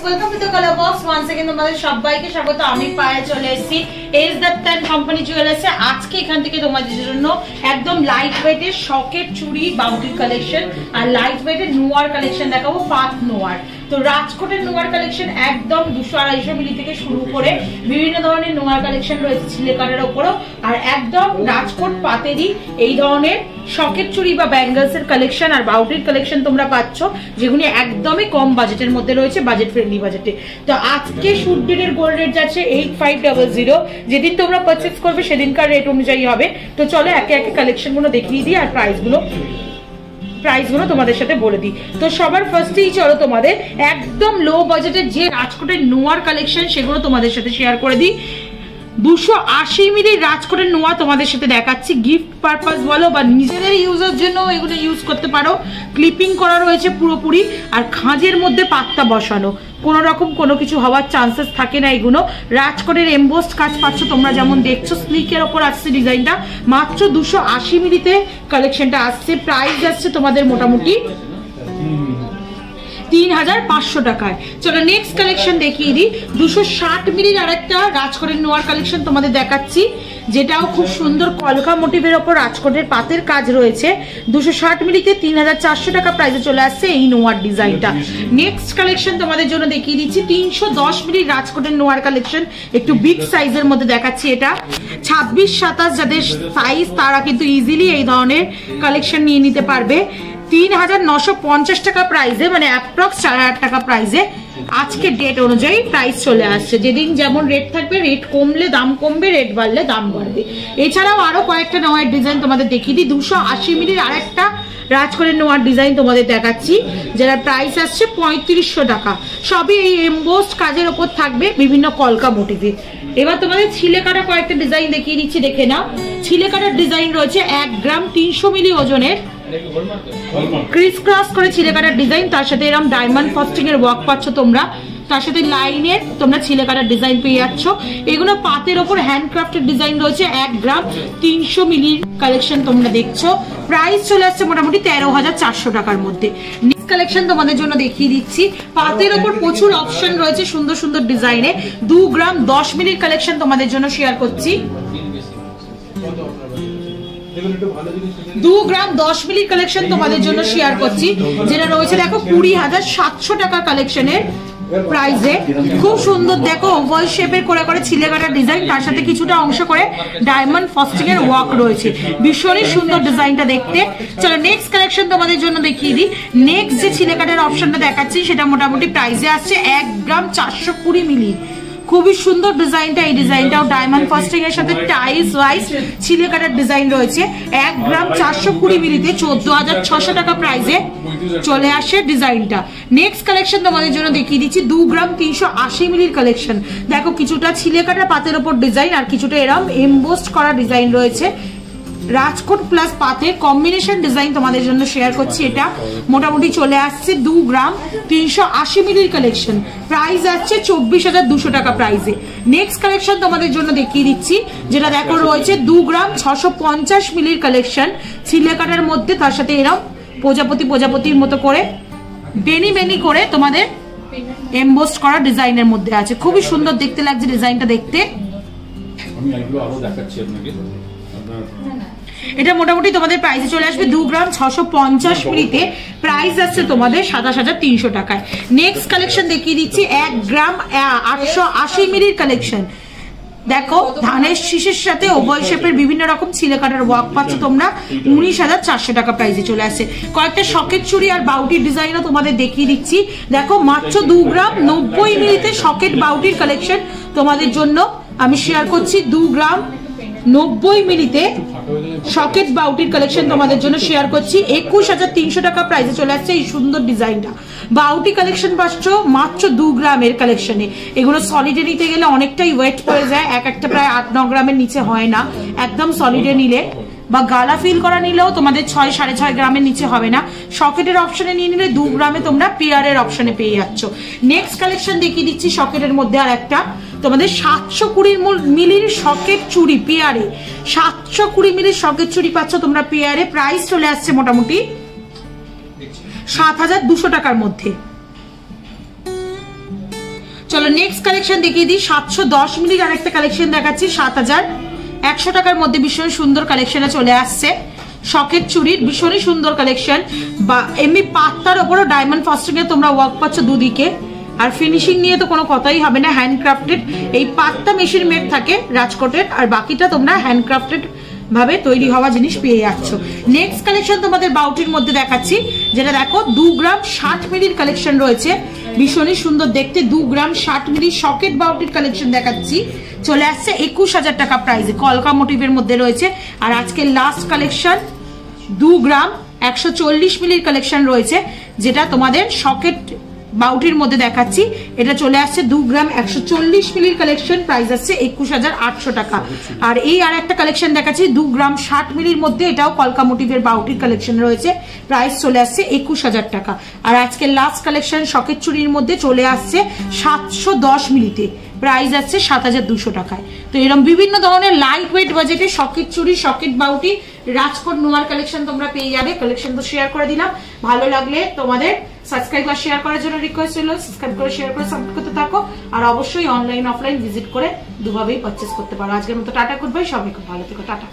welcome to the color box. Once again তোমাদের সবাইকে স্বাগত। আমি পায়ে চলে এসেছি এস দত্তন কোম্পানি জুয়েলার্সে। আজকে এখান থেকে তোমাদের জন্য একদম লাইট ওয়েটের সকেট চুড়ি বাউটি কালেকশন আর লাইট ওয়েটের নোয়ার কালেকশন দেখাবো। পাত নোয়ার, তো রাজকোটের নোয়ার কালেকশন একদম 200-250 মিলি থেকে শুরু করে বিভিন্ন ধরনের নোয়ার কালেকশন রয়েছে ছিলেকারের ওপরও, আর একদম রাজকোট পাতেরই এই ধরনের সকেট চুড়ি বা ব্যাঙ্গলস এর কালেকশন আর বাউটির কালেকশন তোমরা পাচ্ছ, যেগুলি একদমই কম বাজেটের মধ্যে রয়েছে, বাজেট ফ্রেন্ডলি বাজেটে। তো আজকে শুট ডেটের গোল্ড রেট যাচ্ছে 8500। যেদিন তোমরা পারচেজ করবে সেদিনকার রেট অনুযায়ী হবে। তো চলো একে একে কালেকশন গুলো দেখিয়ে দিই আর প্রাইসগুলো তোমাদের সাথে বলে দিই। তো সবার ফার্স্টেই চলো তোমাদের একদম লো বাজেটের যে রাজকোটের নোয়ার কালেকশন সেগুলো তোমাদের সাথে শেয়ার করে দিই। 280 মিলি রাজকোটের নোয়া তোমাদের সাথে দেখাচ্ছি। গিফট পারপাস বলো বা নিজেদের ইউজের জন্য এগুলো ইউজ করতে পারো। ক্লিপিং করা রয়েছে পুরোপুরি, আর খাঁজের মধ্যে পাত্তা বসানো, কোনো রকম কোনো কিছু হওয়ার চান্সেস থাকে না। এগুলো রাজকোটের এমবোসড কাজ পাচ্ছ তোমরা, যেমন দেখছো স্লিকের ওপর আসছে ডিজাইনটা। মাত্র 280 মিলিতে কালেকশনটা আসছে। প্রাইস আসছে তোমাদের মোটামুটি 3500 টাকায়। চলো নেক্সট কালেকশন দেখিয়ে দিই। 260 মিলির আরেকটা রাজকোটের নোয়ার কালেকশন তোমাদের দেখাচ্ছি, যেটাও খুব সুন্দর কলকা মোটিভের ওপর রাজকোটের পাতের কাজ রয়েছে। 260 মিলিতে 3400 টাকা প্রাইসে চলে আসছে এই নোয়ার ডিজাইনটা। নেক্সট কালেকশন তোমাদের জন্য দেখিয়ে দিচ্ছি 310 মিলির রাজকোটের নোয়ার কালেকশন, একটু বিগ সাইজের মধ্যে দেখাচ্ছি। এটা 26-27 যাদের সাইজ তারা কিন্তু ইজিলি এই ধরনের কালেকশন নিয়ে নিতে পারবে। 3950 টাকা প্রাইসে, মানে অ্যাপ্রক্স 4000 টাকা প্রাইসে আজকে ডেট অনুযায়ী প্রাইস চলে আসছে। যেদিন যেমন রেট থাকবে, রেট কমলে দাম কমবে, রেট বাড়লে দাম বাড়বে। এছাড়াও আরো কয়েকটা নোয়ার ডিজাইন তোমাদের দেখিয়ে দিই। 280 মিলির আরেকটা রাজকোটের নোয়ার ডিজাইন তোমাদের দেখাচ্ছি, যার প্রাইস আসছে 3500 টাকা। সবই এই এমবোসড কাজের ওপর থাকবে, বিভিন্ন কলকা মোটিভে। এবার তোমাদের ছিলে কাটা কয়েকটা ডিজাইন দেখিয়ে দিচ্ছি, দেখে নাও। ছিলে কাটার ডিজাইন রয়েছে 1 গ্রাম 300 মিলি ওজনের, ক্রিস ক্রস করে ছিলে কাটার ডিজাইন, তার সাথে এরকম ডায়মন্ড ফস্টিং এর ওয়ার্ক পাচ্ছ তোমরা, তার সাথে লাইনের তোমরা ছিলে কাটার ডিজাইন পেয়ে যাচ্ছ। এগুলো পাতের ওপর হ্যান্ডক্রাফটের ডিজাইন রয়েছে। 1 গ্রাম 300 মিলির কালেকশন তোমরা দেখছো। প্রাইস চলে আসছে মোটামুটি 13400 টাকার মধ্যে। নেক্সট কালেকশন তোমাদের জন্য দেখিয়ে দিচ্ছি। পাতের ওপর প্রচুর অপশন রয়েছে সুন্দর সুন্দর ডিজাইনে। 2 গ্রাম 10 মিলির কালেকশন তোমাদের জন্য শেয়ার করছি। 2 গ্রাম 10 মিলি কালেকশন তোমাদের জন্য শেয়ার করছি, যেটা রয়েছে দেখো 20700 টাকা কালেকশনের প্রাইসে। খুব সুন্দর দেখো ওভাল শেপের করে করে ছিলে কাটার ডিজাইন, তার সাথে কিছুটা অংশ করে ডায়মন্ড ফস্টিং এর ওয়ার্ক রয়েছে। ভীষণই সুন্দর ডিজাইনটা দেখতে। চলো নেক্সট কালেকশন তোমাদের জন্য দেখিয়ে দিই। নেক্সট যে ছিলে কাটার অপশনটা দেখাচ্ছি সেটা মোটামুটি প্রাইসে আসছে 1 গ্রাম 420 মিলি। খুবই সুন্দর ডিজাইনটা। এই ডিজাইনটাও ডায়মন্ড ফস্টিং এর সাথে টাইলস ওয়াইজ ছিলে কাটার ডিজাইন রয়েছে। 1 গ্রাম 420 মিলিতে 14600 টাকা প্রাইসে চলে আসে ডিজাইনটা। নেক্সট কালেকশন তোমাদের জন্য দেখিয়ে দিচ্ছি 2 গ্রাম 380 মিলির কালেকশন। দেখো কিছুটা ছিলে কাটা পাতের ওপর ডিজাইন, আর কিছুটা এরকম এমবোসড করা ডিজাইন রয়েছে। রাজকোট প্লাস পাতের কম্বিনেশন ডিজাইন তোমাদের জন্য শেয়ার করছি। এটা মোটামুটি চলে আসছে 2 গ্রাম 380 মিলির কালেকশন। প্রাইস আসছে 24200 টাকা প্রাইসে। নেক্সট কালেকশন তোমাদের জন্য দেখিয়ে দিচ্ছি, যেটা দেখো রয়েছে 2 গ্রাম 650 মিলির কালেকশন ছিলে কাটার মধ্যে, তার সাথে এরকম প্রজাপতির মতো করে বেনি করে তোমাদের এমবোসড করা ডিজাইনের মধ্যে আছে। খুবই সুন্দর দেখতে লাগছে ডিজাইনটা দেখতে। এটা মোটামুটি তোমাদের প্রাইসে চলে আসবে 2 গ্রাম 650 মিলিতে। প্রাইস আসছে তোমাদের 27300 টাকায়। নেক্সট কালেকশন দেখিয়ে দিচ্ছি 1 গ্রাম 880 মিলির কালেকশন। দেখো ধানের শীষের সাথে ওভাল শেপের বিভিন্ন রকম ছিলে কাটার ওয়ার্ক পাচ্ছ তোমরা। 19400 টাকা প্রাইসে চলে আসে। কয়েকটা সকেট চুড়ি আর বাউটির ডিজাইনও তোমাদের দেখিয়ে দিচ্ছি। দেখো মাত্র 2 গ্রাম 90 মিলিতে সকেট বাউটির কালেকশন তোমাদের জন্য আমি শেয়ার করছি। 2 গ্রাম 90 মিলিতে সকেট বাউটির কালেকশন তোমাদের জন্য শেয়ার করছি। 21300 টাকা প্রাইসে চলে আসছে এই সুন্দর ডিজাইনটা। বাউটি কালেকশন পাচ্ছ মাত্র 2 গ্রামের কালেকশনে। এগুলো সলিডে নিতে গেলে অনেকটাই ওয়েট পড়ে যায়, একটা প্রায় 8-9 গ্রামের নিচে হয় না। একদম সলিডে নিলে বা গালা ফিল করা নিলেও তোমাদের 6-6.5 গ্রামের নিচে হবে না। সকেটের অপশনে নিয়ে নিলে 2 গ্রামে তোমরা পেয়ারের অপশনে পেয়ে যাচ্ছ। নেক্সট কালেকশন দেখিয়ে দিচ্ছি সকেটের মধ্যে আর একটা তোমাদের 720 মিলির সকেট চুড়ি পেয়ারে। 720 মিলির সকেট চুড়ি পাচ্ছ তোমরা পেয়ারে। প্রাইস চলে আসছে মোটামুটি 7200 টাকার মধ্যে। চলো নেক্সট কালেকশন দেখিয়ে দিই। 710 মিলির আরেকটা কালেকশন দেখাচ্ছি 7100 টাকার মধ্যে ভীষণ সুন্দর কালেকশনে চলে আসছে। শকের চুড়ির ভীষণই সুন্দর কালেকশন, বা এমনি পাত্তার ওপরও ডায়মন্ড ফাস্টিং এ তোমরা ওয়ার্ক পাচ্ছ দুদিকে। আর ফিনিশিং নিয়ে তো কোনো কথাই হবে না, হ্যান্ডক্রাফটেড। এই পাত্তা মেশিন মেড থাকে রাজকোটের, আর বাকিটা তোমরা হ্যান্ডক্রাফটেড ভাবে তৈরি হওয়া জিনিস পেয়ে যাচ্ছ। নেক্সট কালেকশন তোমাদের বাউটির মধ্যে দেখাচ্ছি, যেটা দেখো 2 গ্রাম 60 মিলির কালেকশন রয়েছে, ভীষণই সুন্দর দেখতে। 2 গ্রাম 60 মিলি সকেট বাউটির কালেকশন দেখাচ্ছি, চলে আসছে 21,000 টাকা প্রাইসে, কলকা মোটিভের মধ্যে রয়েছে। আর আজকে লাস্ট কালেকশন 2 গ্রাম 140 মিলির কালেকশন রয়েছে, যেটা তোমাদের সকেট বাউটির মধ্যে দেখাচ্ছি। এটা চলে আসছে 2 গ্রাম 140 মিলির কালেকশন, প্রাইস আসছে 21,800 টাকা। আর এই আর একটা কালেকশন দেখাচ্ছি 2 গ্রাম 60 মিলির মধ্যে, এটাও কলকা মোটিভের বাউটির কালেকশন রয়েছে, প্রাইস চলে আসছে 21,000 টাকা। আর আজকে লাস্ট কালেকশন শকেট চুড়ির মধ্যে চলে আসছে 710 মিলিতে, প্রাইস আসছে 7,200 টাকায়। তো এরকম বিভিন্ন ধরনের লাইট ওয়েট বাজেটে শকেট চুড়ি, শকেট বাউটি, রাজকোট নোয়ার কালেকশন তোমরা পেয়ে যাবে। কালেকশন তো শেয়ার করে দিলাম, ভালো লাগলে তোমাদের সাবস্ক্রাইব আর শেয়ার করার জন্য রিকোয়েস্ট হলো, সাবস্ক্রাইব করে শেয়ার করে সাপোর্ট করতে থাকো। আর অবশ্যই অনলাইন অফলাইন ভিজিট করে দুভাবেই পারচেস করতে পারো। আজকের মতো টাটা, গুড বাই, সবাই খুব ভালো থেকো, টাটা।